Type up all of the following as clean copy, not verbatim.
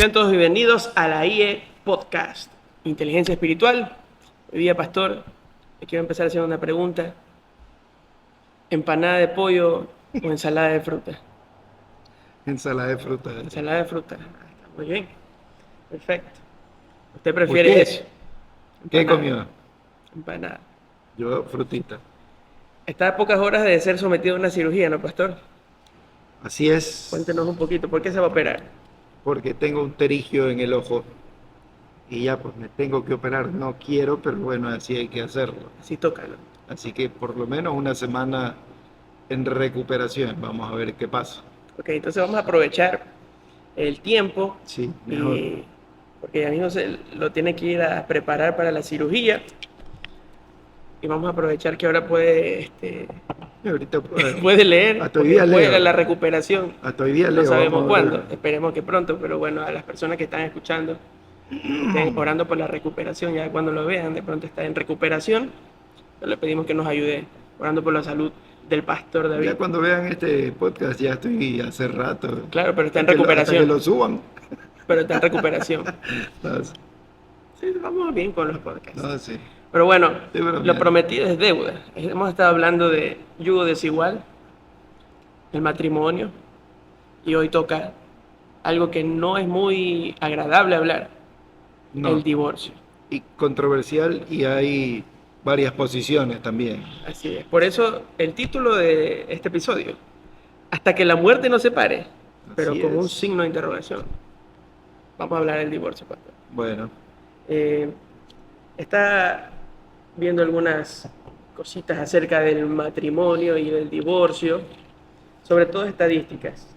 Sean todos bienvenidos a la IE Podcast, Inteligencia Espiritual. Hoy día, pastor, le quiero empezar haciendo una pregunta. ¿Empanada de pollo o ensalada de fruta? Ensalada de fruta. Ensalada de fruta. Ah, está muy bien. Perfecto. ¿Usted ¿Usted prefiere eso? qué Empanada. comió? Empanada. Yo, frutita. Está a pocas horas de ser sometido a una cirugía, ¿no, pastor? Así es, Cuéntenos un poquito. ¿Por qué se va a operar? porque tengo un terigio en el ojo y ya pues me tengo que operar. No quiero, pero bueno, así hay que hacerlo. Así toca, ¿no? Así que por lo menos una semana en recuperación. Vamos a ver qué pasa. Ok, entonces vamos a aprovechar el tiempo Sí, mejor. porque ya mismo se lo tiene que ir a preparar para la cirugía y vamos a aprovechar que ahora Y ahorita puede leer, hasta hoy porque día puede ir a leo. la recuperación. Hasta hoy día No leo. sabemos Vamos a cuándo, ver. esperemos que pronto, pero bueno, a las personas que están escuchando, que estén orando por la recuperación, ya cuando lo vean, de pronto está en recuperación, le pedimos que nos ayude orando por la salud del pastor David. Ya cuando vean este podcast ya estoy hace rato. Claro, pero está en Hasta que recuperación, lo suban. pero está en recuperación. No, Sí, vamos bien con los podcasts. no, sí. Pero bueno, Estoy lo bromeando. prometido es deuda. Hemos estado hablando de yugo desigual, el matrimonio, y hoy toca algo que no es muy agradable hablar, No. el divorcio. Y controversial y hay varias posiciones también. Así es. Por eso el título de este episodio, hasta que la muerte nos separe, pero Así con un es. signo de interrogación. Vamos a hablar del divorcio, pastor. Bueno, Está viendo algunas cositas acerca del matrimonio y del divorcio, sobre todo estadísticas.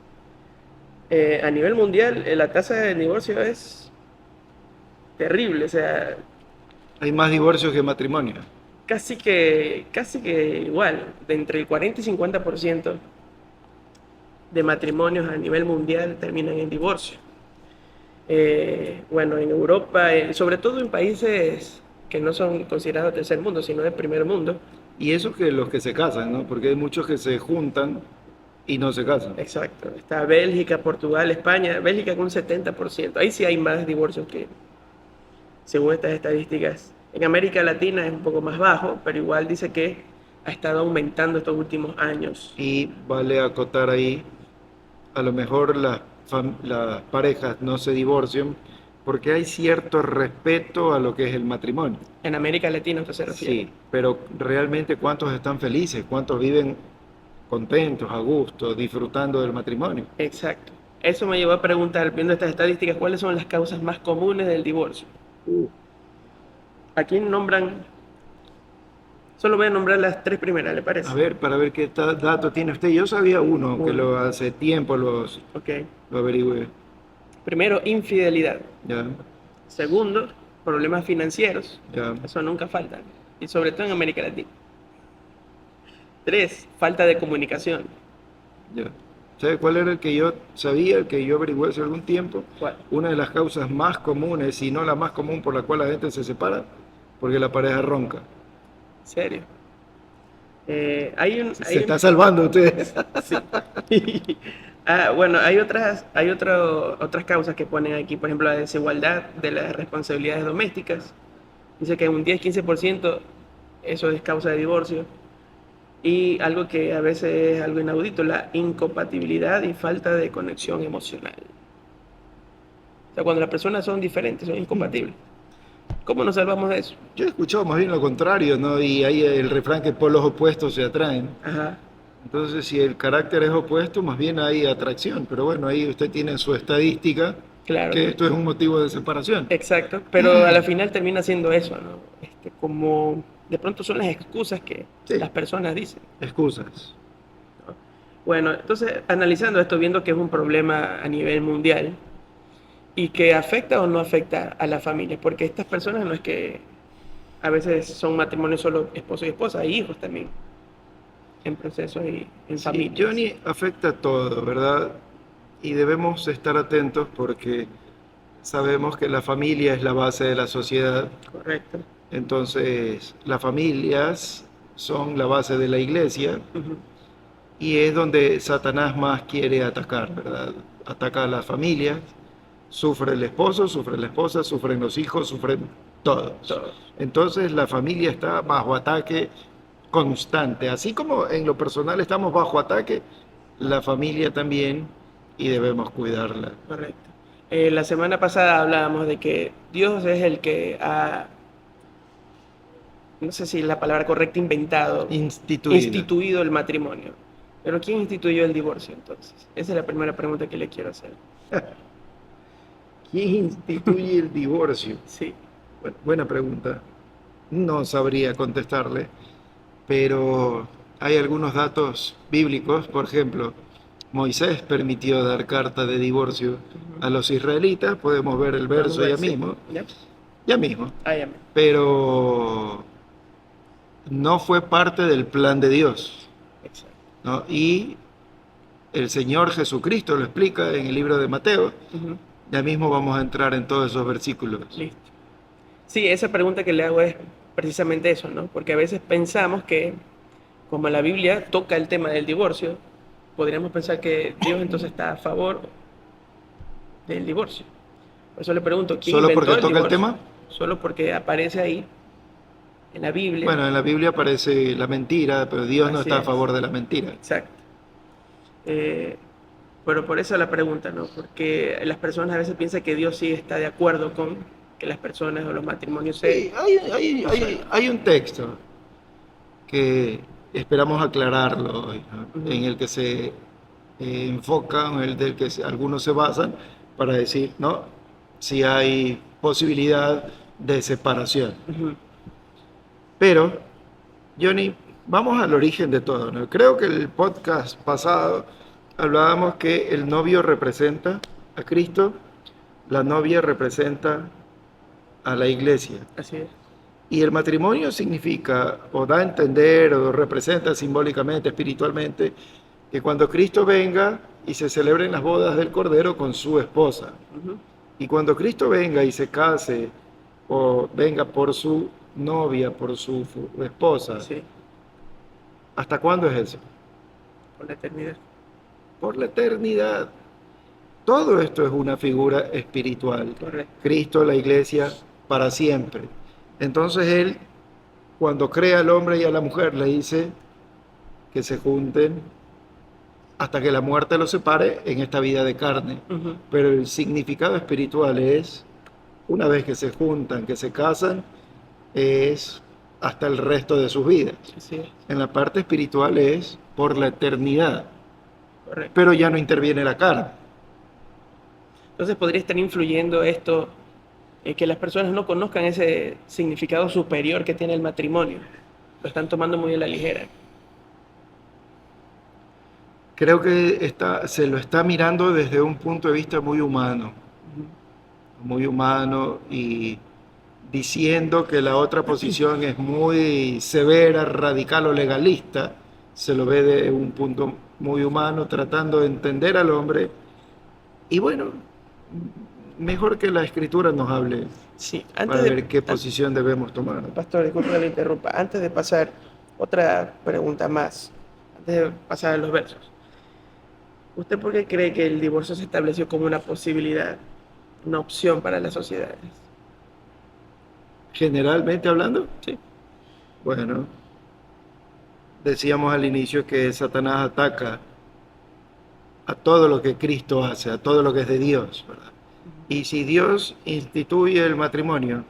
A nivel mundial, la tasa de divorcio es terrible, o sea, hay más divorcios que matrimonios. casi que igual, de entre el 40 y 50% de matrimonios a nivel mundial terminan en divorcio. Bueno, en Europa, sobre todo en países que no son considerados tercer mundo, sino de primer mundo. Y eso que los que se casan, ¿no? Porque hay muchos que se juntan y no se casan. Exacto. Está Bélgica, Portugal, España. Bélgica con un 70%. Ahí sí hay más divorcios que, según estas estadísticas. En América Latina es un poco más bajo, pero igual dice que ha estado aumentando estos últimos años. Y vale acotar ahí, a lo mejor las parejas no se divorcian porque hay cierto respeto a lo que es el matrimonio. En América Latina esto se refiere. Sí, pero realmente ¿cuántos están felices? ¿Cuántos viven contentos, a gusto, disfrutando del matrimonio? Exacto. Eso me llevó a preguntar, viendo estas estadísticas, cuáles son las causas más comunes del divorcio. Aquí nombran, solo voy a nombrar las tres primeras, ¿le parece? A ver, para ver qué dato tiene usted. Yo sabía uno que Uno. hace tiempo Ok. lo averigüé. Primero, infidelidad. Ya, Segundo, problemas financieros. ya. Eso nunca falta. Y sobre todo en América Latina. Tres, falta de comunicación. Ya. ¿Sabe cuál era el que yo sabía, el que yo averigué hace algún tiempo? ¿Cuál? Una de las causas más comunes, si no la más común por la cual la gente se separa, porque la pareja ronca. ¿En serio? Se está salvando usted. Sí. Bueno, hay otras causas que ponen aquí, por ejemplo, la desigualdad de las responsabilidades domésticas. Dice que un 10-15% eso es causa de divorcio. Y algo que a veces es algo inaudito, la incompatibilidad y falta de conexión emocional. O sea, cuando las personas son diferentes, son incompatibles. ¿Cómo nos salvamos de eso? Yo he escuchado más bien lo contrario, ¿no? Y hay el refrán que polos opuestos se atraen. Ajá, Entonces, si el carácter es opuesto, más bien hay atracción. Pero bueno, ahí usted tiene su estadística, claro. que esto es un motivo de separación. Exacto, pero a la final termina siendo eso, ¿no? Como de pronto son las excusas que Sí. las personas dicen. Excusas. ¿No? Bueno, entonces analizando esto, viendo que es un problema a nivel mundial y que afecta o no afecta a la familia, porque estas personas no es que a veces son matrimonios solo esposo y esposa, hay hijos también en procesos y en Sí, familias. Johnny afecta todo, ¿verdad? Y debemos estar atentos porque sabemos que la familia es la base de la sociedad. Correcto. Entonces, las familias son la base de la iglesia Ujú. y es donde Satanás más quiere atacar, ¿verdad? Ataca a las familias, Sufre el esposo, sufre la esposa, sufren los hijos, sufren todos. Todos. Entonces la familia está bajo ataque constante. Así como en lo personal estamos bajo ataque, la familia también y debemos cuidarla. Correcto. La semana pasada hablábamos de que Dios es el que ha, no sé si es la palabra correcta, Instituida. instituido el matrimonio. Pero ¿quién instituyó el divorcio entonces? Esa es la primera pregunta que le quiero hacer. ¿Quién instituye el divorcio? Sí, Bueno, buena pregunta. No sabría contestarle, pero hay algunos datos bíblicos. Por ejemplo, Moisés permitió dar carta de divorcio a los israelitas. Podemos ver el podemos verso ver, ya sí. mismo. ¿Ya? Ya mismo. Ah, ya. Pero no fue parte del plan de Dios, Exacto. ¿no? Y el Señor Jesucristo lo explica en el libro de Mateo. Ujú. Ya mismo vamos a entrar en todos esos versículos. Listo. Sí, esa pregunta que le hago es precisamente eso, ¿no? Porque a veces pensamos que, como la Biblia toca el tema del divorcio, podríamos pensar que Dios entonces está a favor del divorcio. Por eso le pregunto, ¿quién ¿Solo inventó porque el toca el divorcio? tema? Solo porque aparece ahí en la Biblia. Bueno, en la Biblia aparece la mentira, pero Dios no Así está a es. favor de la mentira. Exacto. Eh, pero por eso la pregunta, ¿no? Porque las personas a veces piensan que Dios sí está de acuerdo con que las personas o los matrimonios se Sí, hay un texto que esperamos aclararlo hoy, ¿no? Ujú, En el que se enfoca, en el del que algunos se basan para decir, ¿no? Si hay posibilidad de separación. ujú. Pero, Johnny, vamos al origen de todo, ¿no? Creo que el podcast pasado hablábamos que el novio representa a Cristo, la novia representa a la iglesia. Así es. Y el matrimonio significa, o da a entender, o representa simbólicamente, espiritualmente, que cuando Cristo venga y se celebren las bodas del Cordero con su esposa, Ujú. y cuando Cristo venga y se case, o venga por su novia, por su esposa, Sí, ¿hasta cuándo es eso? por la eternidad. Por la eternidad. Todo esto es una figura espiritual. Correcto. Cristo, la iglesia, para siempre. Entonces Él, cuando crea al hombre y a la mujer, le dice que se junten hasta que la muerte los separe en esta vida de carne. Ujú. Pero el significado espiritual es, una vez que se juntan, que se casan, es hasta el resto de sus vidas. Así es. En la parte espiritual es por la eternidad, Correcto. pero ya no interviene la carne. Entonces podría estar influyendo esto, que las personas no conozcan ese significado superior que tiene el matrimonio. Lo están tomando muy a la ligera. Creo que se lo está mirando desde un punto de vista Ujú. muy humano y diciendo que la otra posición es muy severa, radical o legalista, se lo ve de un punto muy humano, tratando de entender al hombre. Y bueno, mejor que la escritura nos hable Sí, para ver qué posición debemos tomar. pastor, disculpe que le interrumpa. Antes de pasar, otra pregunta más. Antes de pasar a los versos. ¿Usted por qué cree que el divorcio se estableció como una posibilidad, una opción para las sociedades? Generalmente hablando, Sí. bueno, decíamos al inicio que Satanás ataca a todo lo que Cristo hace, a todo lo que es de Dios, ¿verdad? Y si Dios instituye el matrimonio,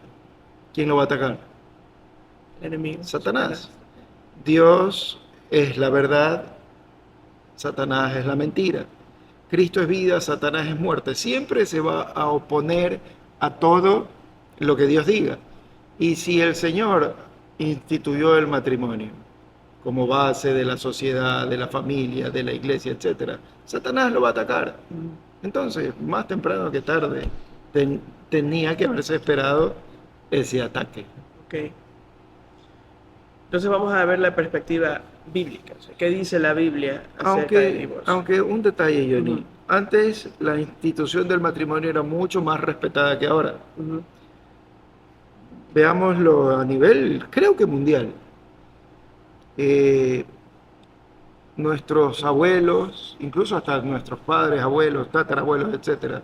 ¿quién lo va a atacar? El enemigo. Satanás. Dios es la verdad, Satanás es la mentira. Cristo es vida, Satanás es muerte. Siempre se va a oponer a todo lo que Dios diga. Y si el Señor instituyó el matrimonio como base de la sociedad, de la familia, de la iglesia, etc., Satanás lo va a atacar. Mm, Entonces, más temprano que tarde, tenía que haberse esperado ese ataque. ok. Entonces vamos a ver la perspectiva bíblica. O sea, ¿qué dice la Biblia acerca del divorcio? Aunque un detalle, Johnny, Ujú. antes la institución del matrimonio era mucho más respetada que ahora. Ujú. Veámoslo a nivel, creo que mundial. Eh, Nuestros abuelos, incluso hasta nuestros padres, abuelos, tatarabuelos, etcétera,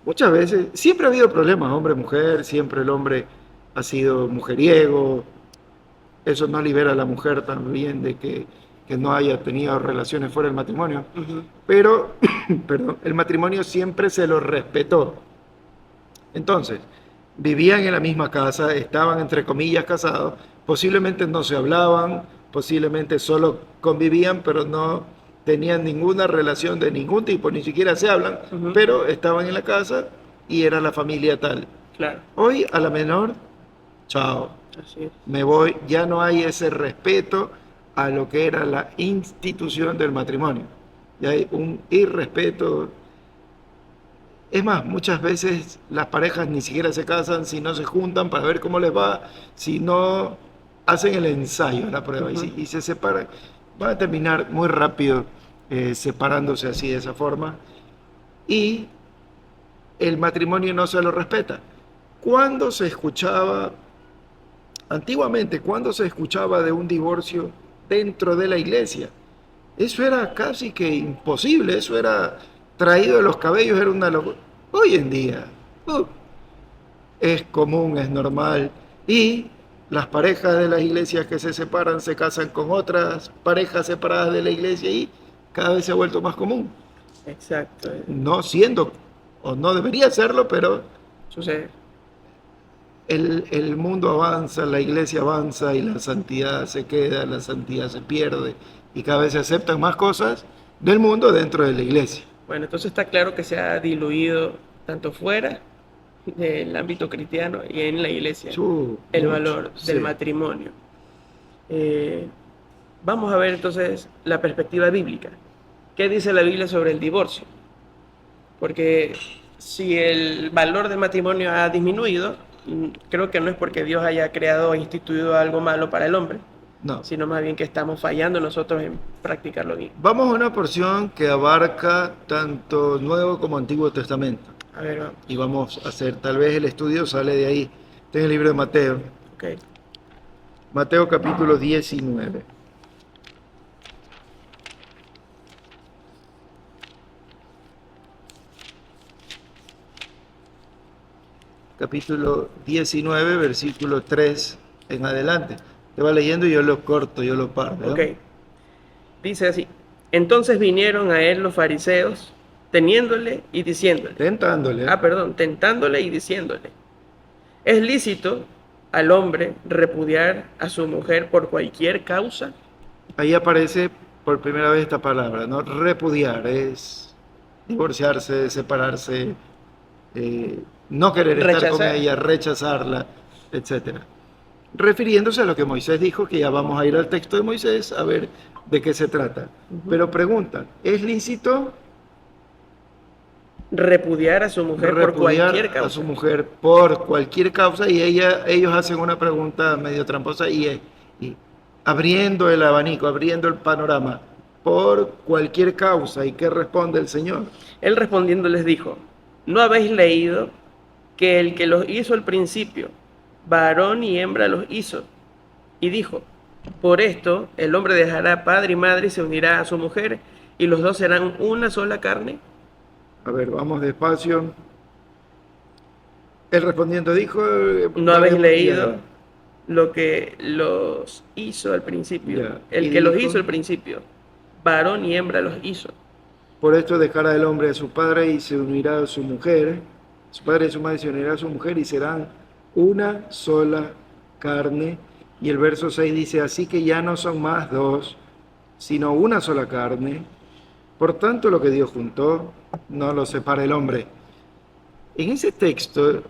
Muchas veces, siempre ha habido problemas, hombre-mujer, siempre el hombre ha sido mujeriego, eso no libera a la mujer también de que no haya tenido relaciones fuera del matrimonio, Ujú. pero, perdón, el matrimonio siempre se lo respetó. Entonces, vivían en la misma casa, estaban entre comillas casados, posiblemente no se hablaban, posiblemente solo convivían, pero no tenían ninguna relación de ningún tipo, ni siquiera se hablan, Ujú. pero estaban en la casa y era la familia tal. Claro, Hoy a la menor, chao, así es. me voy, ya no hay ese respeto a lo que era la institución del matrimonio. Ya hay un irrespeto. Es más, muchas veces las parejas ni siquiera se casan, si no se juntan para ver cómo les va, si no hacen el ensayo, la prueba, Ujú. y se separan. Van a terminar muy rápido separándose así de esa forma. Y el matrimonio no se lo respeta. ¿Cuándo se escuchaba, antiguamente, cuándo se escuchaba de un divorcio dentro de la iglesia? Eso era casi que imposible, eso era traído de los cabellos, era una locura. Hoy en día es común, es normal. Y las parejas de las iglesias que se separan se casan con otras parejas separadas de la iglesia y cada vez se ha vuelto más común. Exacto. No siendo, o no debería serlo, pero Sucede. el mundo avanza, la iglesia avanza y la santidad se queda, la santidad se pierde y cada vez se aceptan más cosas del mundo dentro de la iglesia. Bueno, entonces está claro que se ha diluido tanto fuera del ámbito cristiano y en la iglesia el Mucho, valor del sí. matrimonio. Eh, Vamos a ver entonces la perspectiva bíblica. ¿Qué dice la Biblia sobre el divorcio? Porque si el valor del matrimonio ha disminuido, creo que no es porque Dios haya creado o instituido algo malo para el hombre, No. sino más bien que estamos fallando nosotros en practicarlo bien. Vamos a una porción que abarca tanto Nuevo como Antiguo Testamento. A ver, vamos. Y vamos a hacer, tal vez el estudio sale de ahí. Está en el libro de Mateo. Ok. Mateo capítulo 19. Capítulo 19, versículo 3 en adelante. Te va leyendo y yo lo corto, yo lo paro, ¿verdad? Ok. Dice así. Entonces vinieron a él los fariseos, teniéndole y diciéndole. Tentándole. Perdón, tentándole y diciéndole. ¿Es lícito al hombre repudiar a su mujer por cualquier causa? Ahí aparece por primera vez esta palabra, ¿no? Repudiar es divorciarse, separarse, no querer estar con Rechazar. ella, rechazarla, etcétera. Refiriéndose a lo que Moisés dijo, que ya vamos a ir al texto de Moisés a ver de qué se trata. Pero preguntan, ¿es lícito Repudiar a su mujer por cualquier repudiar a causa. su mujer por cualquier causa? Y ellos hacen una pregunta medio tramposa y abriendo el abanico, abriendo el panorama, por cualquier causa. ¿Y qué responde el Señor? Él respondiendo les dijo, ¿no habéis leído que el que los hizo al principio, varón y hembra los hizo? Y dijo, por esto el hombre dejará padre y madre y se unirá a su mujer, y los dos serán una sola carne. A ver, vamos despacio. Él respondiendo dijo, ¿No habéis leído ya, lo que los hizo al principio? ya. El Y que los dijo, hizo al principio, varón y hembra los hizo. por esto dejará el hombre a su padre y se unirá a su mujer, su padre y su madre se unirá a su mujer y serán una sola carne. Y el verso 6 dice, así que ya no son más dos, sino una sola carne. Por tanto, lo que Dios juntó, no lo separa el hombre. En ese texto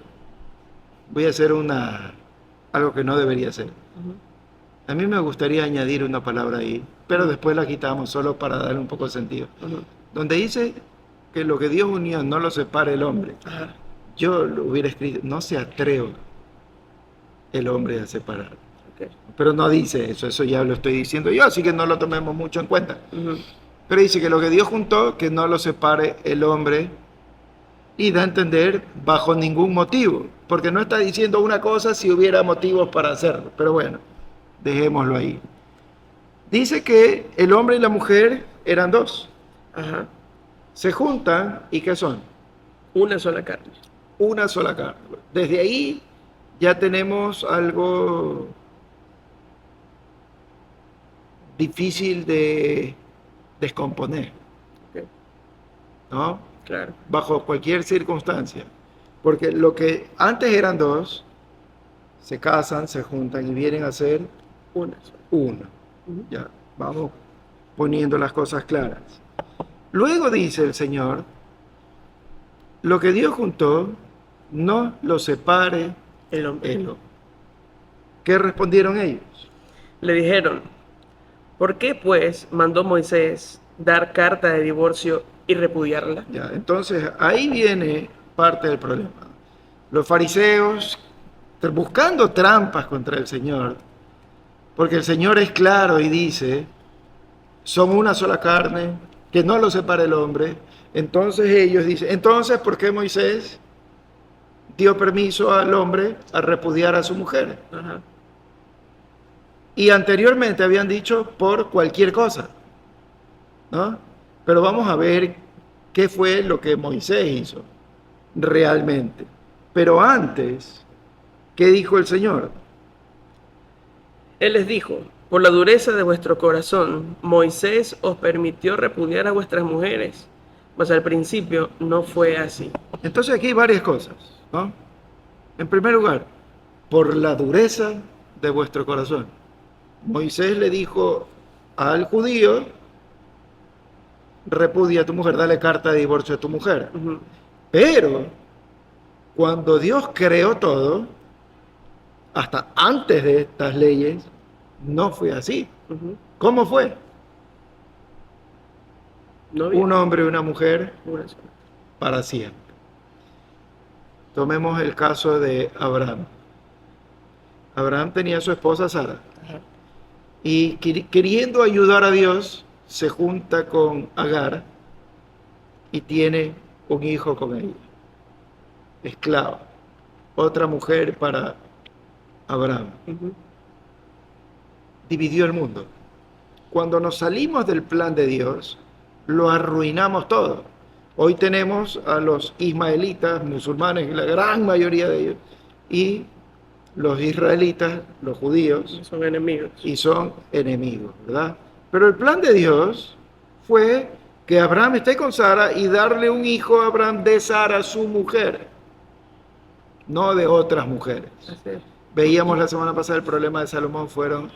voy a hacer algo que no debería hacer. A mí me gustaría añadir una palabra ahí, pero después la quitamos solo para darle un poco de sentido. Donde dice que lo que Dios unió no lo separa el hombre. Ajá. Yo lo hubiera escrito, no se atreva el hombre a separar. Ok. Pero no dice eso ya lo estoy diciendo yo, así que no lo tomemos mucho en cuenta. Ujú. Pero dice que lo que Dios juntó, que no lo separe el hombre, y da a entender bajo ningún motivo, porque no está diciendo una cosa si hubiera motivos para hacerlo, pero bueno, dejémoslo ahí. Dice que el hombre y la mujer eran dos, Ajá. se juntan, ¿y qué son? Una sola carne. Una sola carne. Desde ahí ya tenemos algo difícil de descomponer, Ok, ¿no? claro. Bajo cualquier circunstancia. Porque lo que antes eran dos, se casan, se juntan y vienen a ser Una sola. uno. Ujú. Ya, vamos poniendo las cosas claras. Luego dice el Señor, lo que Dios juntó, no lo separe El hombre. el hombre. ¿Qué respondieron ellos? Le dijeron, ¿por qué pues mandó Moisés dar carta de divorcio y repudiarla? Ya, entonces ahí viene parte del problema. Los fariseos buscando trampas contra el Señor, porque el Señor es claro y dice, son una sola carne, que no lo separe el hombre. Entonces ellos dicen, entonces, ¿por qué Moisés dio permiso al hombre a repudiar a su mujer? Ajá. Y anteriormente habían dicho por cualquier cosa, ¿no? Pero vamos a ver qué fue lo que Moisés hizo realmente. Pero antes, ¿qué dijo el Señor? Él les dijo, por la dureza de vuestro corazón, Moisés os permitió repudiar a vuestras mujeres, mas al principio no fue así. Entonces aquí hay varias cosas, ¿no? En primer lugar, por la dureza de vuestro corazón. Moisés le dijo al judío, repudia a tu mujer, dale carta de divorcio a tu mujer. Ujú. Pero cuando Dios creó todo, hasta antes de estas leyes, no fue así. Ujú. ¿Cómo fue? No había Un hombre y una mujer una sola. para siempre. Tomemos el caso de Abraham. Abraham tenía a su esposa Sara Ajá. y queriendo ayudar a Dios, se junta con Agar y tiene un hijo con ella. Esclava. Otra mujer para Abraham. Ujú. Dividió el mundo. Cuando nos salimos del plan de Dios, lo arruinamos todo. Hoy tenemos a los ismaelitas, musulmanes, la gran mayoría de ellos, y los israelitas, los judíos, Son enemigos. y son enemigos, ¿verdad? Pero el plan de Dios fue que Abraham esté con Sara y darle un hijo a Abraham de Sara, su mujer, no de otras mujeres. Así es. Veíamos la semana pasada el problema de Salomón fueron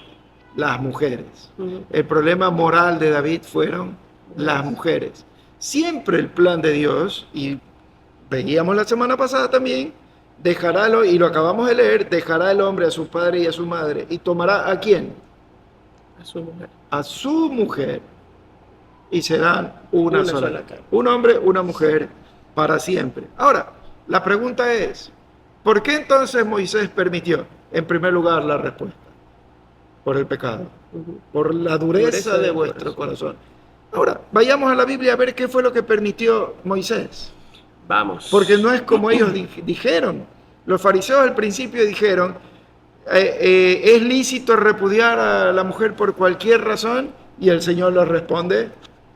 las mujeres. Ujú. El problema moral de David fueron las mujeres. Siempre el plan de Dios, y veíamos la semana pasada también, y lo acabamos de leer, dejará el hombre a su padre y a su madre, y tomará ¿a quién? A su mujer. A su mujer, y serán una Una sola sola carne. un hombre, una mujer, para siempre. Ahora, la pregunta es, ¿por qué entonces Moisés permitió? En primer lugar, la respuesta, por el pecado, Ujú. por la dureza de del vuestro corazón. Ahora, vayamos a la Biblia a ver qué fue lo que permitió Moisés. Vamos. Porque no es como ellos dijeron. Los fariseos al principio dijeron, ¿es lícito repudiar a la mujer por cualquier razón? Y el Señor les responde,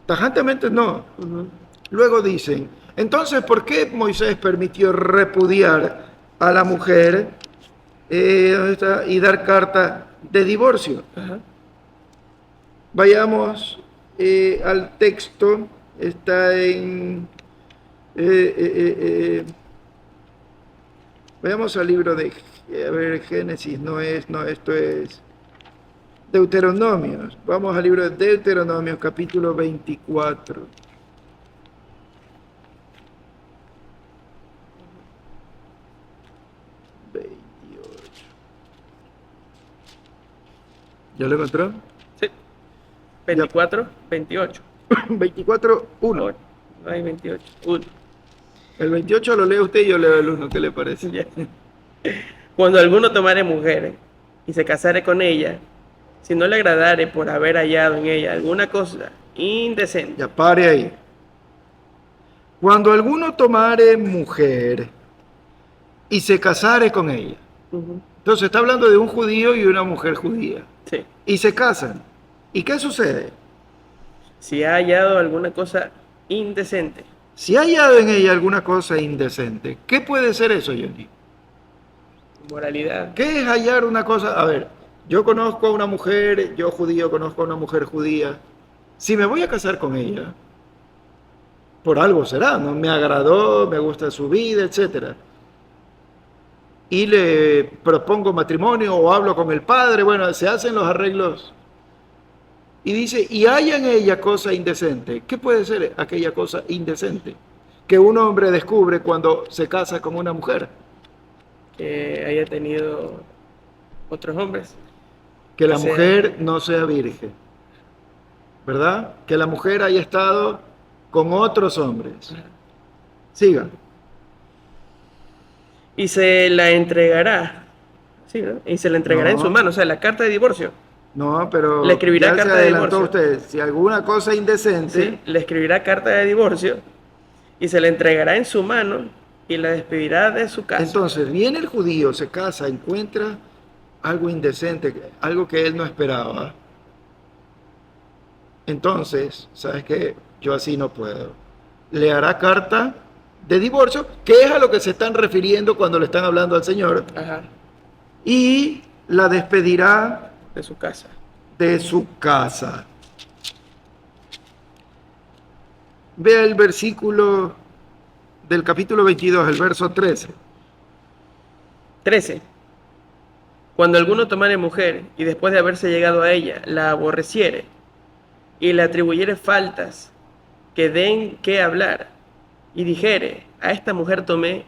tajantemente no. Ujú. Luego dicen, entonces, ¿por qué Moisés permitió repudiar a la mujer ¿dónde está? Y dar carta de divorcio? Ajá. Vayamos al texto, está en... vayamos al libro de... A ver, Génesis, no, esto es Deuteronomios. Vamos al libro de Deuteronomios, capítulo 24. ¿Ya lo encontró? Sí. 24, 28. 24, 1. Oh, no hay 28. Uno. El 28 lo lee usted y yo leo el 1. ¿Qué le parece? Ya. Cuando alguno tomare mujer y se casare con ella, si no le agradare por haber hallado en ella alguna cosa indecente. Ya pare ahí. Cuando alguno tomare mujer y se casare con ella. Ujú. Entonces está hablando de un judío y una mujer judía. Sí. Y se casan. ¿Y qué sucede? Si ha hallado alguna cosa indecente. Si ha hallado en ella alguna cosa indecente, ¿qué puede ser eso, Johnny? Moralidad. ¿Qué es hallar una cosa? A ver, yo conozco a una mujer, yo judío conozco a una mujer judía. Si me voy a casar con ella, por algo será, ¿no? Me agradó, me gusta su vida, etcétera. Y le propongo matrimonio o hablo con el padre, bueno, se hacen los arreglos. Y dice, y hay en ella cosa indecente. ¿Qué puede ser aquella cosa indecente que un hombre descubre cuando se casa con una mujer? Que haya tenido otros hombres. Que la O sea, mujer no sea virgen, ¿verdad? Que la mujer haya estado con otros hombres. Siga. y se la entregará. Sí, ¿no? Y se la entregará en su No, mano. O sea, la carta de divorcio. no, Le pero escribirá ya se carta de adelantó divorcio. usted. Si alguna cosa indecente, ¿Sí? Le escribirá carta de divorcio y se la entregará en su mano y la despedirá de su casa. entonces viene el judío, se casa, encuentra algo indecente, algo que él no esperaba. Entonces, ¿sabes qué? Yo así no puedo. Le hará carta de divorcio, que es a lo que se están refiriendo cuando le están hablando al Señor, Ajá, y la despedirá de su casa. de su casa. Vea el versículo del capítulo 22, el verso 13. 13. Cuando alguno tomare mujer y después de haberse llegado a ella la aborreciere y le atribuyere faltas que den que hablar y dijere, a esta mujer tomé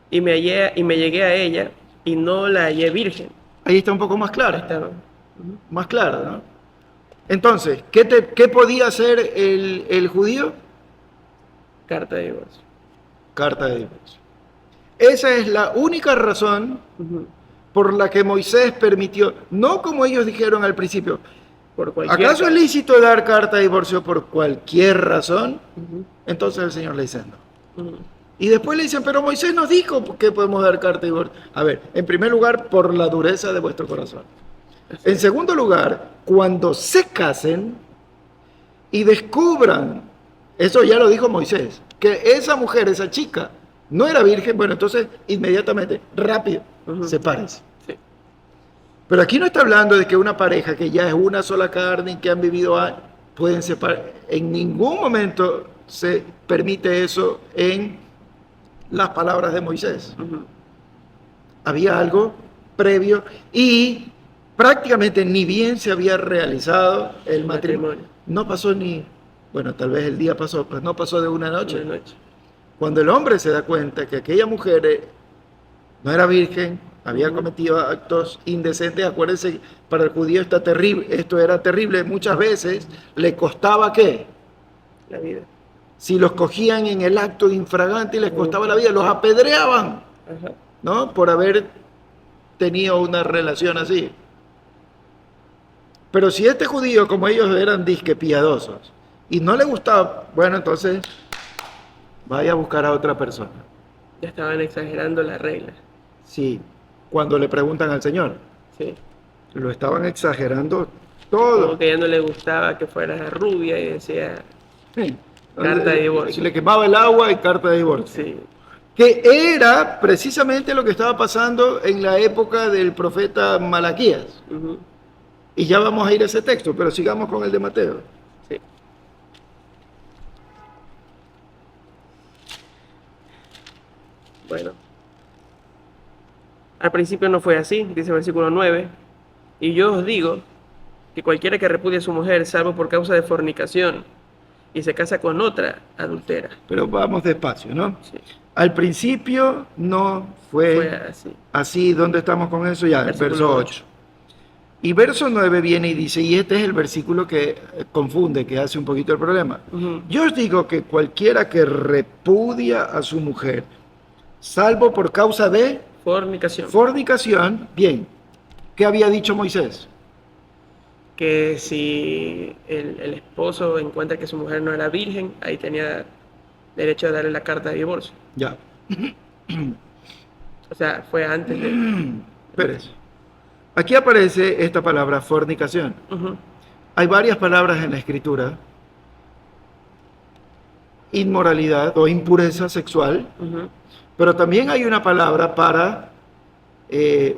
y me llegué a ella y no la hallé virgen. Ahí está un poco más Ahí claro, está, ¿no? más claro, ¿no? Entonces, ¿qué podía hacer el judío? Carta de divorcio. Carta de divorcio. Esa es la única razón Ujú. por la que Moisés permitió, no como ellos dijeron al principio, Por cualquier ¿acaso es causa. lícito dar carta de divorcio por cualquier razón? Ujú, Entonces el Señor le dice no. ujú. Y después le dicen, pero Moisés nos dijo que podemos dar carta de divorcio. A ver, en primer lugar, por la dureza de vuestro corazón. Así En es. segundo lugar, cuando se casen y descubran, eso ya lo dijo Moisés, que esa mujer, esa chica, no era virgen, bueno, entonces inmediatamente, rápido, Ujú. sepárense. Sí. Pero aquí no está hablando de que una pareja que ya es una sola carne y que han vivido años, pueden separar. En ningún momento se permite eso en las palabras de Moisés. Ujú. Había algo previo y prácticamente ni bien se había realizado el matrimonio. Matrimonio. No pasó ni, bueno, tal vez el día pasó, pero no pasó de una noche. Una noche. Cuando el hombre se da cuenta que aquella mujer no era virgen, había Ujú. cometido actos indecentes, acuérdense, para el judío está terrible, esto era terrible, muchas veces le costaba ¿qué? La vida. Si los cogían en el acto infragante les costaba la vida, los apedreaban, Ajá. ¿no? Por haber tenido una relación así. Pero si este judío, como ellos eran disque piadosos, y no le gustaba, bueno, entonces vaya a buscar a otra persona. Ya estaban exagerando la regla. Sí, cuando le preguntan al Señor, Sí. lo estaban exagerando Como todo. que ya no le gustaba que fuera rubia y decía Sí. carta de divorcio. Le quemaba el agua y carta de divorcio. Sí. Que era precisamente lo que estaba pasando en la época del profeta Malaquías. Ujú. Y ya vamos a ir a ese texto, pero sigamos con el de Mateo. Sí. Bueno. Al principio no fue así, dice el versículo 9. Y yo os digo que cualquiera que repudie a su mujer, salvo por causa de fornicación, y se casa con otra, adultera. Pero vamos despacio, ¿no? Sí. Al principio no Fue fue así. así. ¿Dónde estamos con eso? Ya, Versículo verso 8. Y verso 9 viene y dice, y este es el versículo que confunde, que hace un poquito el problema. Ujú. Yo os digo que cualquiera que repudia a su mujer, salvo por causa de Fornicación. fornicación, bien, ¿qué había dicho Moisés? Que si el esposo encuentra que su mujer no era virgen, ahí tenía derecho a darle la carta de divorcio. Ya, O sea, fue antes de... espérese. Aquí aparece esta palabra fornicación. Ujú. Hay varias palabras en la escritura inmoralidad o impureza sexual, Ujú. pero también hay una palabra para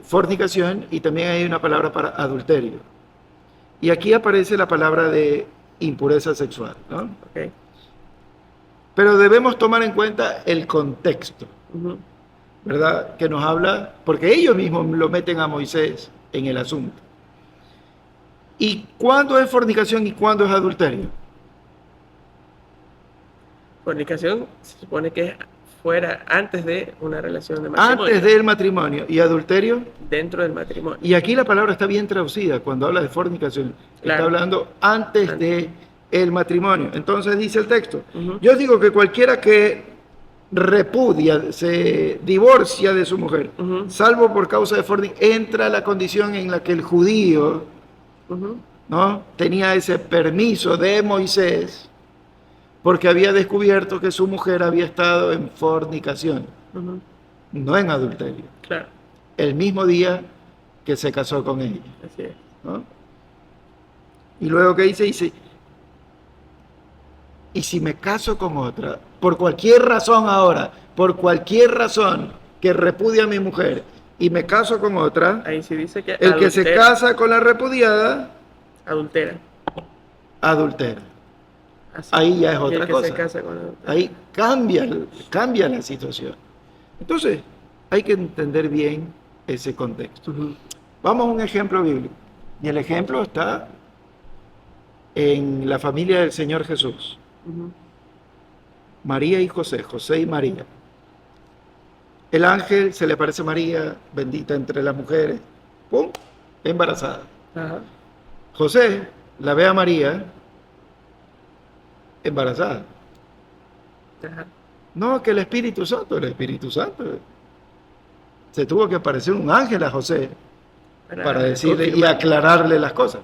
fornicación y también hay una palabra para adulterio. Y aquí aparece la palabra de impureza sexual, ¿no? Ok. Pero debemos tomar en cuenta el contexto, Ujú. ¿verdad? Que nos habla, porque ellos mismos lo meten a Moisés en el asunto. ¿Y cuándo es fornicación y cuándo es adulterio? Fornicación se supone que es fuera, antes de una relación de Antes matrimonio, del matrimonio. ¿Y adulterio? dentro del matrimonio. Y aquí la palabra está bien traducida cuando habla de fornicación. Está Claro. hablando antes de el matrimonio. Entonces dice el texto, Ujú. yo digo que cualquiera que repudia, se divorcia de su mujer, Ujú. salvo por causa de fornicación, entra a la condición en la que el judío, Ujú. ¿no?, tenía ese permiso de Moisés porque había descubierto que su mujer había estado en fornicación, Ujú. no en adulterio, Claro, el mismo día que se casó con ella, así es. ¿no? Y luego que dice, y si me caso con otra, por cualquier razón ahora, por cualquier razón que repudie a mi mujer y me caso con otra, Ahí sí dice que el que se adultera. casa con la repudiada, Adultera. adultera. Así. Ahí ya es Y el otra que cosa. se casa con adultera. Ahí cambia la situación. Entonces, hay que entender bien ese contexto. Ujú. Vamos a un ejemplo bíblico. Y el ejemplo está en la familia del Señor Jesús. Ujú. María y José, José y María. El ángel se le aparece a María, bendita entre las mujeres, ¡pum!, embarazada. Ajá. José la ve a María embarazada. Ajá. No, que el Espíritu Santo. Se tuvo que aparecer un ángel a José para decirle y confirmar. aclararle las cosas.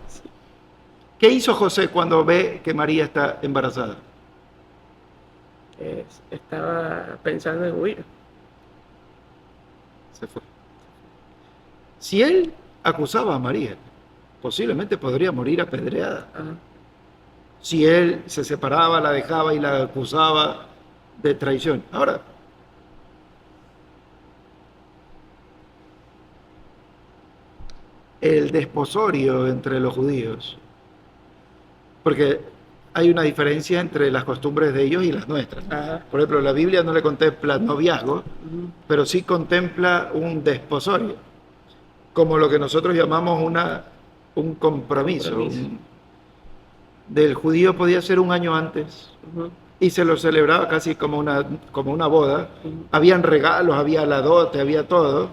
¿Qué hizo José cuando ve que María está embarazada? Estaba pensando en huir. Se fue. Si él acusaba a María, posiblemente podría morir apedreada. Ajá. Si él se separaba, la dejaba y la acusaba de traición. Ahora, el desposorio entre los judíos, porque hay una diferencia entre las costumbres de ellos y las nuestras. Ajá. Por ejemplo, la Biblia no le contempla noviazgo, Ujú. pero sí contempla un desposorio, como lo que nosotros llamamos un compromiso. Compromiso. Del judío podía ser un año antes Ujú. y se lo celebraba casi como una boda. Ujú. Habían regalos, había la dote, había todo.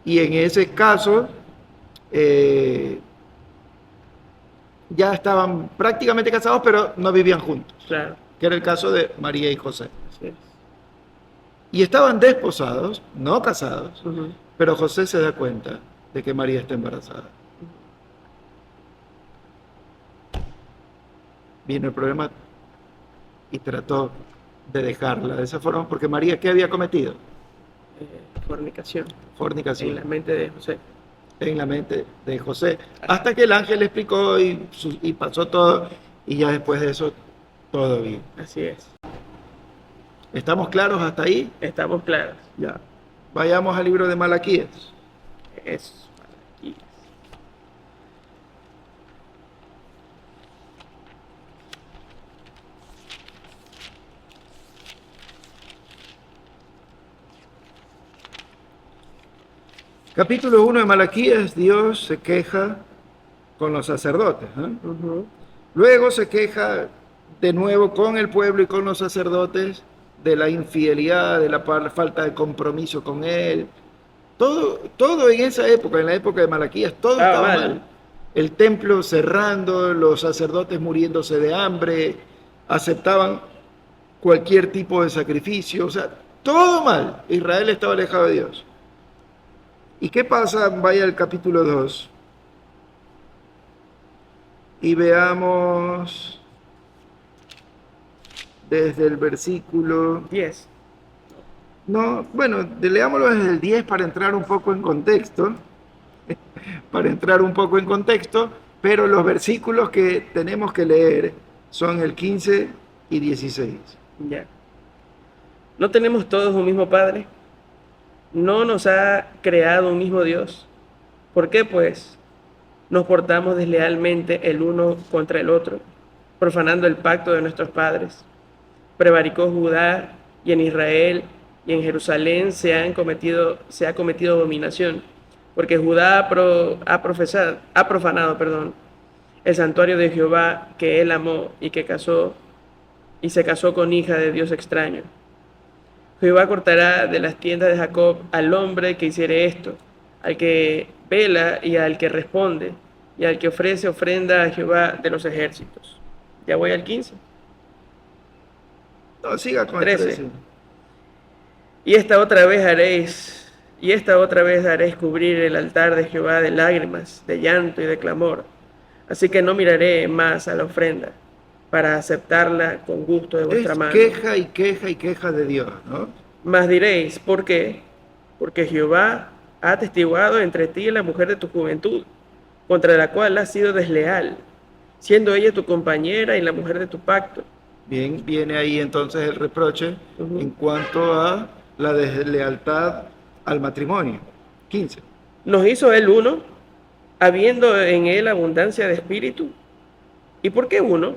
Y en ese caso ya estaban prácticamente casados, pero no vivían juntos, Claro, que era el caso de María y José. así es. Y estaban desposados, no casados, Ujú. pero José se da cuenta de que María está embarazada. Vino el problema y trató de dejarla de esa forma, porque María, ¿qué había cometido? Fornicación Fornicación en la mente de José. en la mente de José, hasta que el ángel le explicó y pasó todo, y ya después de eso, todo bien. Así es. ¿Estamos claros hasta ahí? Estamos claros. Ya. Vayamos al libro de Malaquías. Eso. Aquí. Capítulo 1 de Malaquías, Dios se queja con los sacerdotes, ¿eh? Ujú. Luego se queja de nuevo con el pueblo y con los sacerdotes de la infidelidad, de la falta de compromiso con él. Todo en esa época, en la época de Malaquías, todo estaba mal. El templo cerrando, los sacerdotes muriéndose de hambre, aceptaban cualquier tipo de sacrificio, o sea, todo mal. Israel estaba alejado de Dios. ¿Y qué pasa? Vaya al capítulo 2 y veamos desde el versículo... 10. No, bueno, leámoslo desde el 10 para entrar un poco en contexto, pero los versículos que tenemos que leer son el 15 y 16. Ya. ¿No tenemos todos un mismo Padre? ¿No nos ha creado un mismo Dios? ¿Por qué, pues, nos portamos deslealmente el uno contra el otro, profanando el pacto de nuestros padres? Prevaricó Judá, y en Israel y en Jerusalén se ha cometido abominación, porque Judá ha profanado, el santuario de Jehová que él amó y se casó con hija de Dios extraño. Jehová cortará de las tiendas de Jacob al hombre que hiciere esto, al que vela y al que responde, y al que ofrece ofrenda a Jehová de los ejércitos. Ya voy al 15. No, siga con el 13. 13. Y esta otra vez haréis cubrir el altar de Jehová de lágrimas, de llanto y de clamor. Así que no miraré más a la ofrenda para aceptarla con gusto de vuestra Es mano. queja y queja y queja de Dios, ¿no? Mas diréis, ¿por qué? Porque Jehová ha atestiguado entre ti y la mujer de tu juventud, contra la cual has sido desleal, siendo ella tu compañera y la mujer de tu pacto. Bien, viene ahí entonces el reproche en cuanto a la deslealtad al matrimonio. 15. Nos hizo él uno, habiendo en él abundancia de espíritu. ¿Y por qué uno?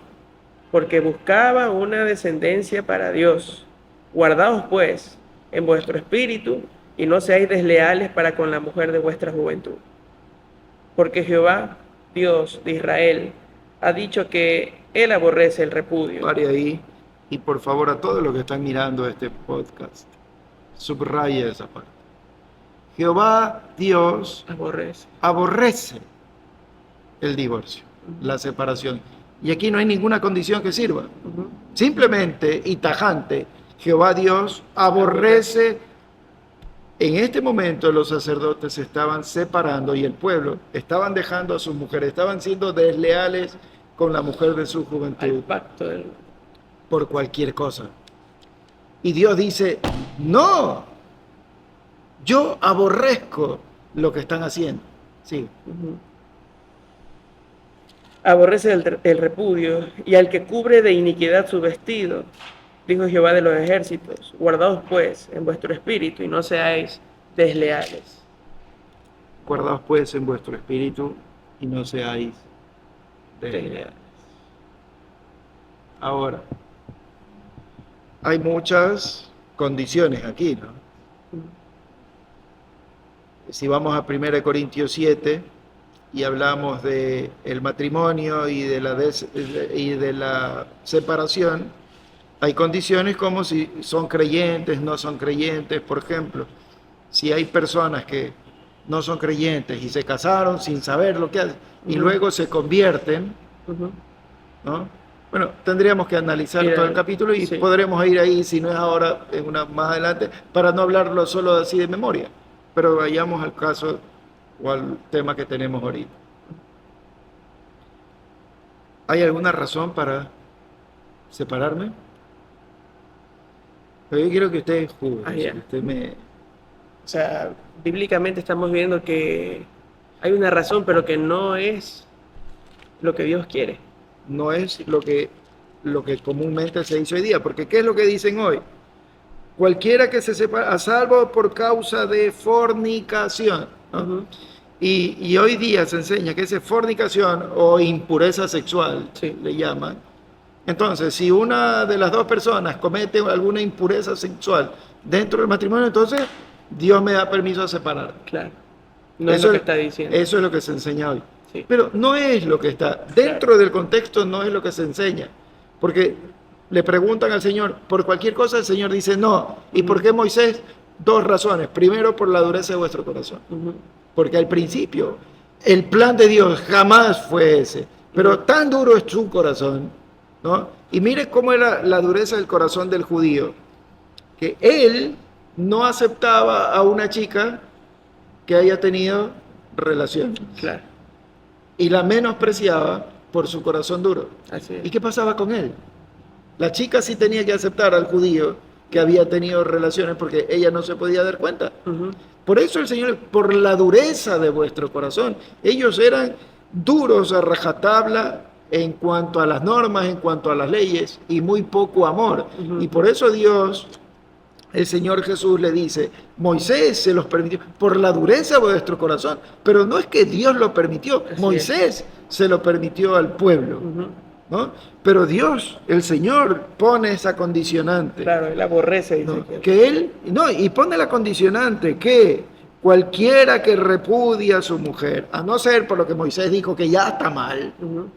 Porque buscaba una descendencia para Dios. Guardaos pues en vuestro espíritu y no seáis desleales para con la mujer de vuestra juventud. Porque Jehová, Dios de Israel, ha dicho que él aborrece el repudio. Pare ahí y por favor a todos los que están mirando este podcast, subraya esa parte. Jehová, Dios, aborrece el divorcio, la separación. Y aquí no hay ninguna condición que sirva. Simplemente y tajante, Jehová Dios aborrece. En este momento los sacerdotes se estaban separando y el pueblo estaban dejando a sus mujeres, estaban siendo desleales con la mujer de su juventud por cualquier cosa. Y Dios dice, no, yo aborrezco lo que están haciendo. Sí. Aborrece el repudio y al que cubre de iniquidad su vestido, dijo Jehová de los ejércitos. Guardaos pues en vuestro espíritu y no seáis desleales. Guardaos pues en vuestro espíritu y no seáis desleales. Ahora, hay muchas condiciones aquí, ¿no? Si vamos a 1 Corintios 7 y hablamos del matrimonio y de la separación, hay condiciones como si son creyentes, no son creyentes. Por ejemplo, si hay personas que no son creyentes y se casaron sin saber lo que hacen y luego se convierten, ¿no? Bueno, tendríamos que analizar todo el capítulo y podremos ir ahí, si no es ahora, más adelante, para no hablarlo solo así de memoria. Pero vayamos al caso o al tema que tenemos ahorita. ¿Hay alguna razón para separarme? Pero yo quiero que ustedes juzguen. O sea, bíblicamente estamos viendo que hay una razón, pero que no es lo que Dios quiere. No es lo que comúnmente se dice hoy día, porque ¿qué es lo que dicen hoy? Cualquiera que se separa, a salvo por causa de fornicación, ¿no? Y hoy día se enseña que esa fornicación o impureza sexual, le llaman. Entonces, si una de las dos personas comete alguna impureza sexual dentro del matrimonio, entonces Dios me da permiso a separar. Claro. No es lo que está diciendo. Eso es lo que se enseña hoy. Sí. Pero no es lo que está. Dentro del contexto no es lo que se enseña. Porque le preguntan al Señor, por cualquier cosa el Señor dice no. ¿Y por qué Moisés? Dos razones. Primero, por la dureza de vuestro corazón. Porque al principio el plan de Dios jamás fue ese. Pero tan duro es su corazón, ¿no? Y mire cómo era la dureza del corazón del judío. Que él no aceptaba a una chica que haya tenido relación. Claro. Y la menospreciaba por su corazón duro. Así es. ¿Y qué pasaba con él? La chica sí tenía que aceptar al judío que había tenido relaciones porque ella no se podía dar cuenta. Por eso el Señor, por la dureza de vuestro corazón, ellos eran duros a rajatabla en cuanto a las normas, en cuanto a las leyes, y muy poco amor. Ujú. Y por eso Dios, el Señor Jesús le dice, Moisés se los permitió por la dureza de vuestro corazón, pero no es que Dios lo permitió, Así Moisés se lo permitió al pueblo, Ujú. ¿no? Pero Dios, el Señor, pone esa condicionante. Claro, él aborrece, dice ¿No? que. Que él, no, y pone la condicionante que cualquiera que repudia a su mujer, a no ser por lo que Moisés dijo que ya está mal, Ujú.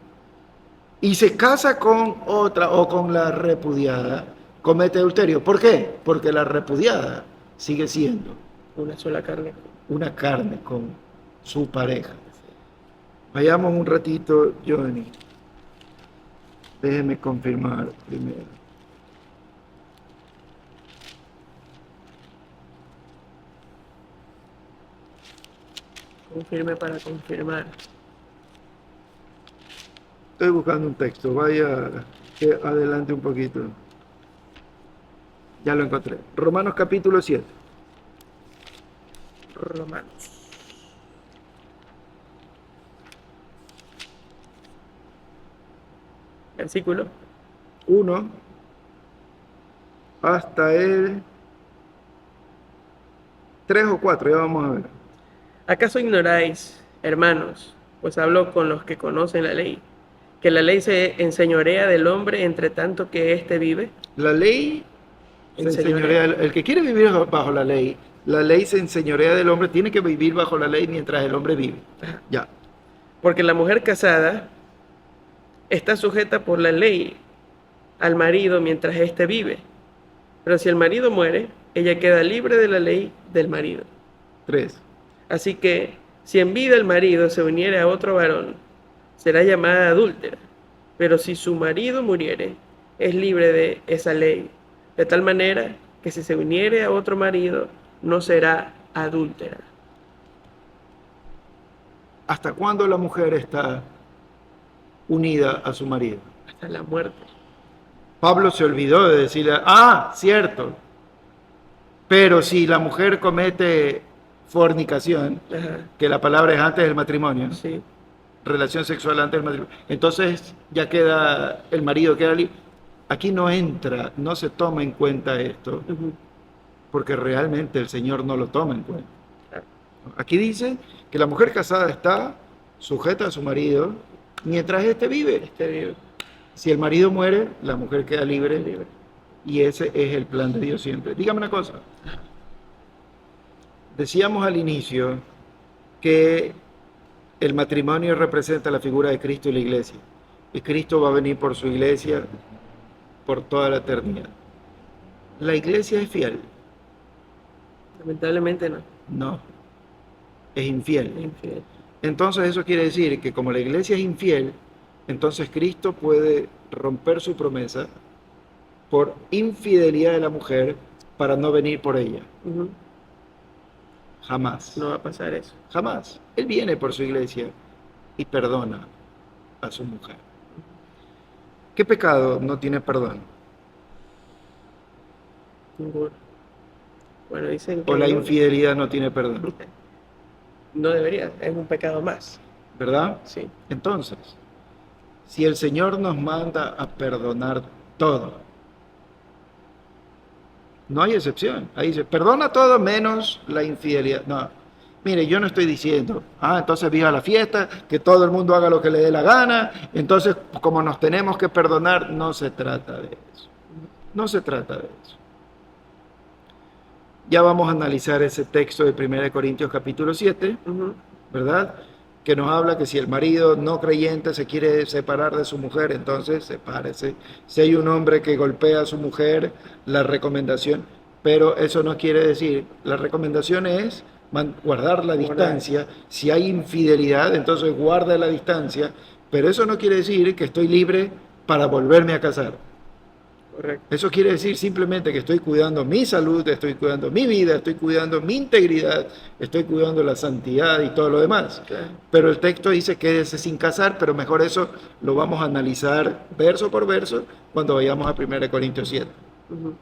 y se casa con otra o con la repudiada, comete adulterio. ¿Por qué? Porque la repudiada sigue siendo Una sola carne. una carne con su pareja. Vayamos un ratito, Johnny. Déjeme confirmar primero. Confirme para confirmar. Estoy buscando un texto, vaya adelante un poquito. Ya lo encontré. Romanos capítulo 7. Romanos. Versículo. 1 hasta el 3 o 4, ya vamos a ver. ¿Acaso ignoráis, hermanos, pues hablo con los que conocen la ley, que la ley se enseñorea del hombre entre tanto que éste vive? La ley se Enseñorea. enseñorea, el que quiere vivir bajo la ley se enseñorea del hombre, tiene que vivir bajo la ley mientras el hombre vive. Ajá. Ya, Porque la mujer casada está sujeta por la ley al marido mientras éste vive. Pero si el marido muere, ella queda libre de la ley del marido. 3. Así que, si en vida el marido se uniere a otro varón, será llamada adúltera. Pero si su marido muriere, es libre de esa ley. De tal manera que si se uniere a otro marido, no será adúltera. ¿Hasta cuándo la mujer está unida a su marido? Hasta la muerte. Pablo se olvidó de decirle, cierto, pero si la mujer comete fornicación, Ajá, que la palabra es antes del matrimonio, sí. relación sexual antes del matrimonio, entonces ya queda, el marido queda libre. Aquí no entra, no se toma en cuenta esto, Ujú, porque realmente el Señor no lo toma en cuenta. claro. Aquí dice que la mujer casada está sujeta a su marido mientras éste vive. Este vive. Si el marido muere, la mujer queda libre, Libre. y ese es el plan de Dios siempre. Dígame una cosa. Decíamos al inicio que el matrimonio representa la figura de Cristo y la iglesia. Y Cristo va a venir por su iglesia por toda la eternidad. ¿La iglesia es fiel? Lamentablemente no. No, es Es infiel. infiel. Entonces eso quiere decir que como la iglesia es infiel, entonces Cristo puede romper su promesa por infidelidad de la mujer para no venir por ella. Ujú, Jamás. no va a pasar eso. Jamás. Él viene por su iglesia y perdona a su mujer. ¿Qué pecado no tiene perdón? Ninguno. Bueno, dicen que ¿O la no, infidelidad no tiene perdón? no debería, es un pecado más. ¿Verdad? Sí. Entonces, si el Señor nos manda a perdonar todo, no hay excepción. Ahí dice, perdona todo menos la infidelidad. No, mire, yo no estoy diciendo, entonces viva la fiesta, que todo el mundo haga lo que le dé la gana, entonces como nos tenemos que perdonar, no se trata de eso. No se trata de eso. Ya vamos a analizar ese texto de 1 Corintios capítulo 7, Ujú, ¿verdad? Que nos habla que si el marido no creyente se quiere separar de su mujer, entonces sepárese. Si hay un hombre que golpea a su mujer, la recomendación, pero eso no quiere decir, la recomendación es guardar la distancia. Si hay infidelidad, entonces guarda la distancia, pero eso no quiere decir que estoy libre para volverme a casar. correcto. Eso quiere decir simplemente que estoy cuidando mi salud, estoy cuidando mi vida, estoy cuidando mi integridad, estoy cuidando la santidad y todo lo demás. Claro. Pero el texto dice quédese sin casar, pero mejor eso lo vamos a analizar verso por verso cuando vayamos a 1 Corintios 7. Ujú,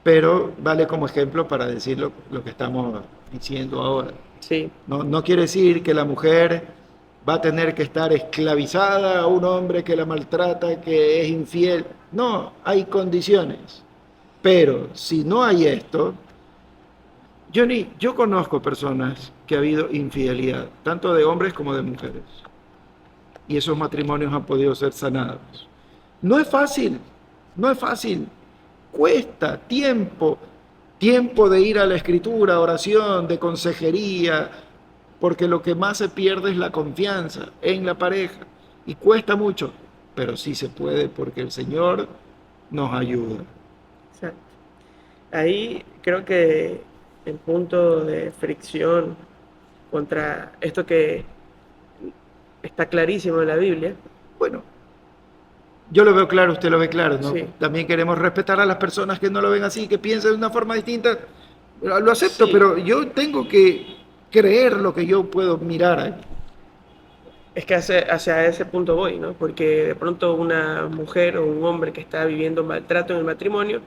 Pero vale como ejemplo para decir lo que estamos diciendo ahora. sí. No quiere decir que la mujer va a tener que estar esclavizada a un hombre que la maltrata, que es infiel. No, hay condiciones. Pero si no hay esto, Johnny, yo conozco personas que ha habido infidelidad, tanto de hombres como de mujeres, y esos matrimonios han podido ser sanados. No es fácil, no es fácil. Cuesta tiempo de ir a la escritura, oración, de consejería, porque lo que más se pierde es la confianza en la pareja. Y cuesta mucho, pero sí se puede porque el Señor nos ayuda. Exacto. Ahí creo que el punto de fricción contra esto que está clarísimo en la Biblia, Bueno, yo lo veo claro, usted lo ve claro, ¿no? sí, También queremos respetar a las personas que no lo ven así, que piensan de una forma distinta. Lo acepto, sí, pero yo tengo que creer lo que yo puedo mirar ahí. es que hacia ese punto voy, ¿no? Porque de pronto una mujer o un hombre que está viviendo maltrato en el matrimonio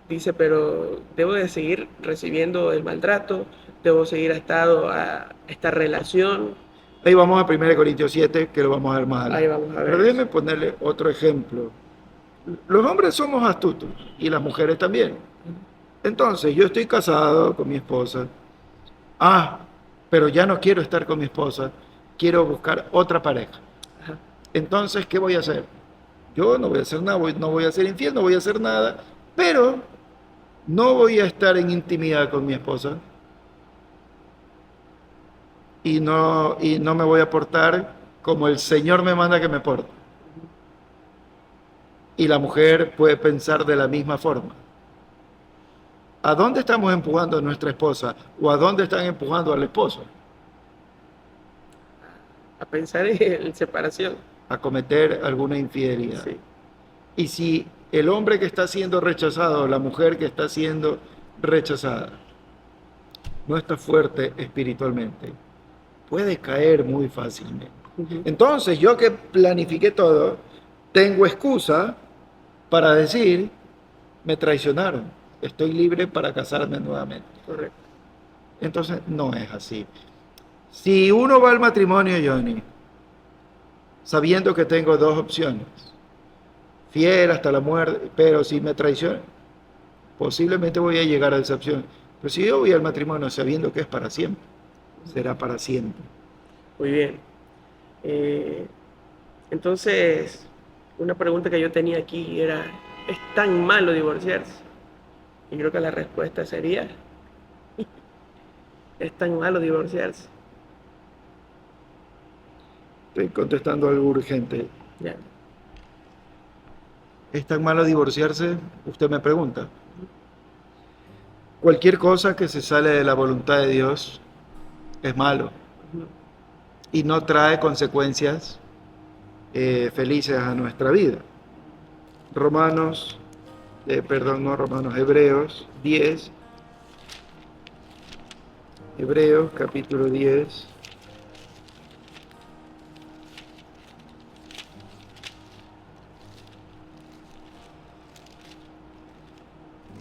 dice, pero debo de seguir recibiendo el maltrato, debo seguir atado a esta relación. Ahí vamos a 1 Corintios 7, que lo vamos a ver más Ahí adelante. vamos a Pero ver eso. déjeme ponerle otro ejemplo. Los hombres somos astutos y las mujeres también. Entonces, yo estoy casado con mi esposa. Ah, pero ya no quiero estar con mi esposa, quiero buscar otra pareja. Ajá. Entonces, ¿qué voy a hacer? Yo no voy a hacer nada, no voy a ser infiel, no voy a hacer nada, pero no voy a estar en intimidad con mi esposa y no me voy a portar como el Señor me manda que me porte. Y la mujer puede pensar de la misma forma. ¿A dónde estamos empujando a nuestra esposa o a dónde están empujando al esposo? A pensar en separación. A cometer alguna infidelidad. Sí. Y si el hombre que está siendo rechazado, la mujer que está siendo rechazada, no está fuerte espiritualmente, puede caer muy fácilmente. Uh-huh. Entonces, yo que planifiqué todo, tengo excusa para decir, me traicionaron, estoy libre para casarme nuevamente. Correcto. Entonces, no es así. Si uno va al matrimonio, Johnny, sabiendo que tengo dos opciones, fiel hasta la muerte, pero si me traiciona, posiblemente voy a llegar a esa opción. Pero si yo voy al matrimonio sabiendo que es para siempre, será para siempre. Muy bien. Entonces, una pregunta que yo tenía aquí era, ¿es tan malo divorciarse? Y creo que la respuesta sería, ¿es tan malo divorciarse? Estoy contestando algo urgente. Ya. ¿Es tan malo divorciarse? Usted me pregunta. Cualquier cosa que se sale de la voluntad de Dios es malo Uh-huh. y no trae consecuencias felices a nuestra vida. Hebreos 10, Hebreos capítulo 10,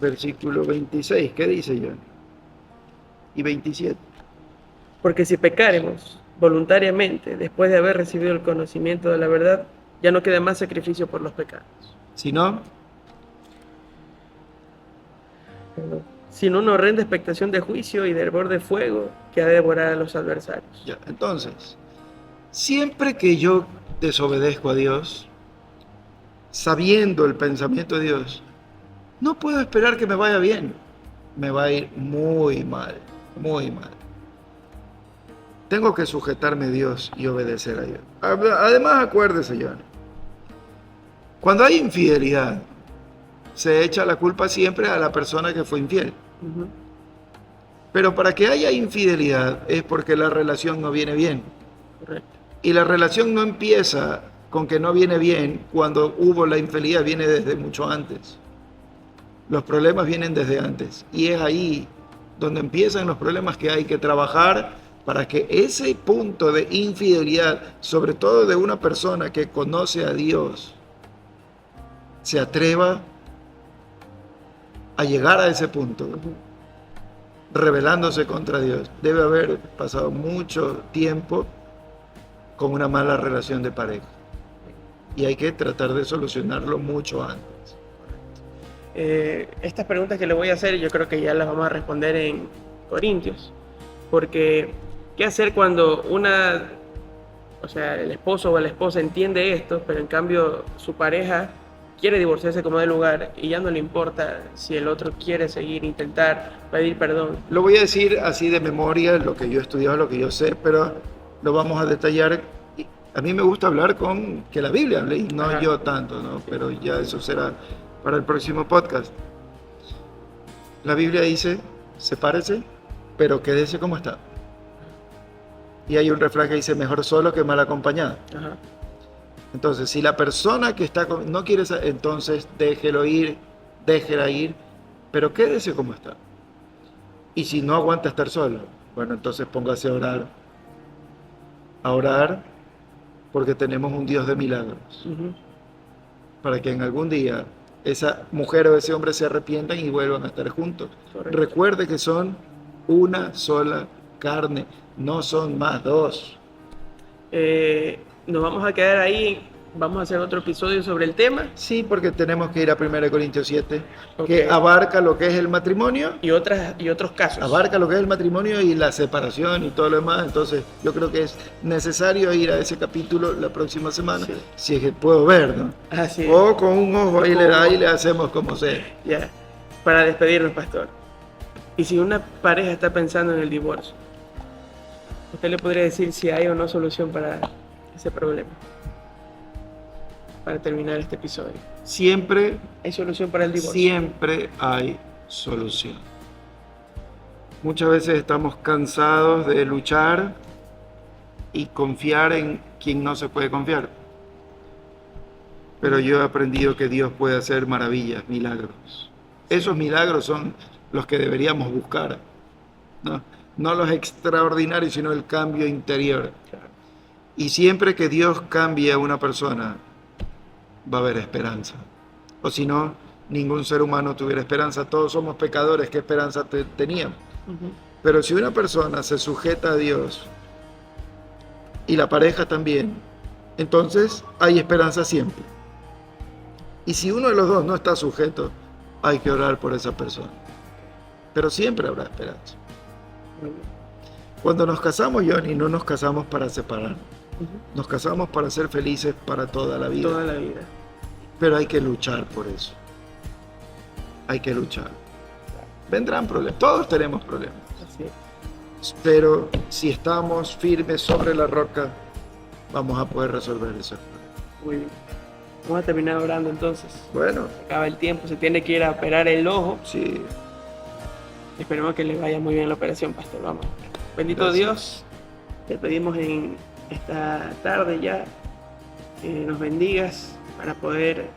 versículo 26, ¿qué dice John? Y 27. Porque si pecáremos voluntariamente, después de haber recibido el conocimiento de la verdad, ya no queda más sacrificio por los pecados, Si no, sino una horrenda expectación de juicio y de hervor de fuego que ha de devorar a los adversarios. ya. Entonces, siempre que yo desobedezco a Dios, sabiendo el pensamiento de Dios, no puedo esperar que me vaya bien. Me va a ir muy mal, muy mal. Tengo que sujetarme a Dios y obedecer a Dios. Además, acuérdese, John, cuando hay infidelidad, se echa la culpa siempre a la persona que fue infiel. Uh-huh. Pero para que haya infidelidad es porque la relación no viene bien. Correcto. Y la relación no empieza con que no viene bien cuando hubo la infidelidad, viene desde mucho antes. Los problemas vienen desde antes. Y es ahí donde empiezan los problemas que hay que trabajar para que ese punto de infidelidad, sobre todo de una persona que conoce a Dios, se atreva a llegar a ese punto, rebelándose contra Dios. Debe haber pasado mucho tiempo con una mala relación de pareja. Y hay que tratar de solucionarlo mucho antes. Estas preguntas que le voy a hacer, yo creo que ya las vamos a responder en Corintios. Porque, ¿qué hacer cuando o sea, el esposo o la esposa entiende esto, pero en cambio su pareja quiere divorciarse como de lugar y ya no le importa si el otro quiere seguir, intentar pedir perdón? Lo voy a decir así de memoria, lo que yo he estudiado, lo que yo sé, pero lo vamos a detallar. A mí me gusta hablar con que la Biblia hable, y no Ajá. yo tanto, ¿no? Pero ya eso será para el próximo podcast. La Biblia dice, sepárese, pero quédese como está. Y hay un refrán que dice, mejor solo que mal acompañado. Ajá. Entonces, si la persona que está no quiere, entonces déjelo ir, déjela ir, pero quédese como está. Y si no aguanta estar solo, bueno, entonces póngase a orar, porque tenemos un Dios de milagros, Ujú. para que en algún día esa mujer o ese hombre se arrepientan y vuelvan a estar juntos. Correcto. Recuerde que son una sola carne, no son más dos. Nos vamos a quedar ahí, vamos a hacer otro episodio sobre el tema Sí, porque tenemos que ir a 1 Corintios 7, Ok. que abarca lo que es el matrimonio, y otros casos. abarca lo que es el matrimonio y la separación y todo lo demás. Entonces, yo creo que es necesario ir a ese capítulo la próxima semana, Sí. si es que puedo ver, ¿no? Así es. O con un ojo ahí le hacemos como sea. Ya, para despedirnos, pastor. Y si una pareja está pensando en el divorcio, ¿usted le podría decir si hay o no solución para ese problema? Para terminar este episodio. Siempre, ¿Hay solución para el divorcio? siempre hay solución. Muchas veces estamos cansados de luchar y confiar en quien no se puede confiar. Pero yo he aprendido que Dios puede hacer maravillas, milagros. Esos milagros son los que deberíamos buscar, ¿no? No los extraordinarios, sino el cambio interior. Claro. Y siempre que Dios cambie a una persona, va a haber esperanza. O si no, ningún ser humano tuviera esperanza. Todos somos pecadores, ¿qué esperanza teníamos? Ujú. Pero si una persona se sujeta a Dios y la pareja también, entonces hay esperanza siempre. Y si uno de los dos no está sujeto, hay que orar por esa persona. Pero siempre habrá esperanza. Muy bien. Cuando nos casamos, Johnny, no nos casamos para separarnos. Ujú. Nos casamos para ser felices para toda la vida. Toda la vida. Pero hay que luchar por eso. Hay que luchar. Vendrán problemas. Todos tenemos problemas. Así es. Pero si estamos firmes sobre la roca, vamos a poder resolver eso. Muy bien. Vamos a terminar orando entonces. Bueno, Acaba el tiempo, se tiene que ir a operar el ojo. sí. Esperemos que le vaya muy bien la operación, pastor. Vamos. Bendito Gracias. Dios, te pedimos en esta tarde ya que nos bendigas para poder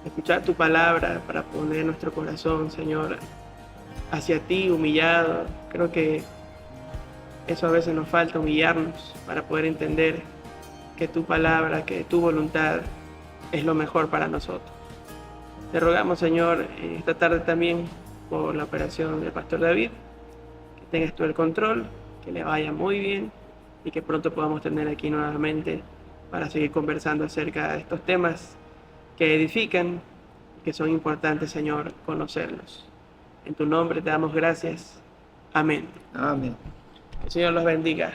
escuchar tu palabra, para poner nuestro corazón, Señor, hacia ti, humillado. Creo que eso a veces nos falta, humillarnos para poder entender que tu palabra, que tu voluntad es lo mejor para nosotros. Te rogamos, Señor, esta tarde también por la operación del pastor David, que tengas tú el control, que le vaya muy bien y que pronto podamos tener aquí nuevamente para seguir conversando acerca de estos temas que edifican y que son importantes, Señor, conocerlos. En tu nombre te damos gracias. Amén. Amén. Que el Señor los bendiga.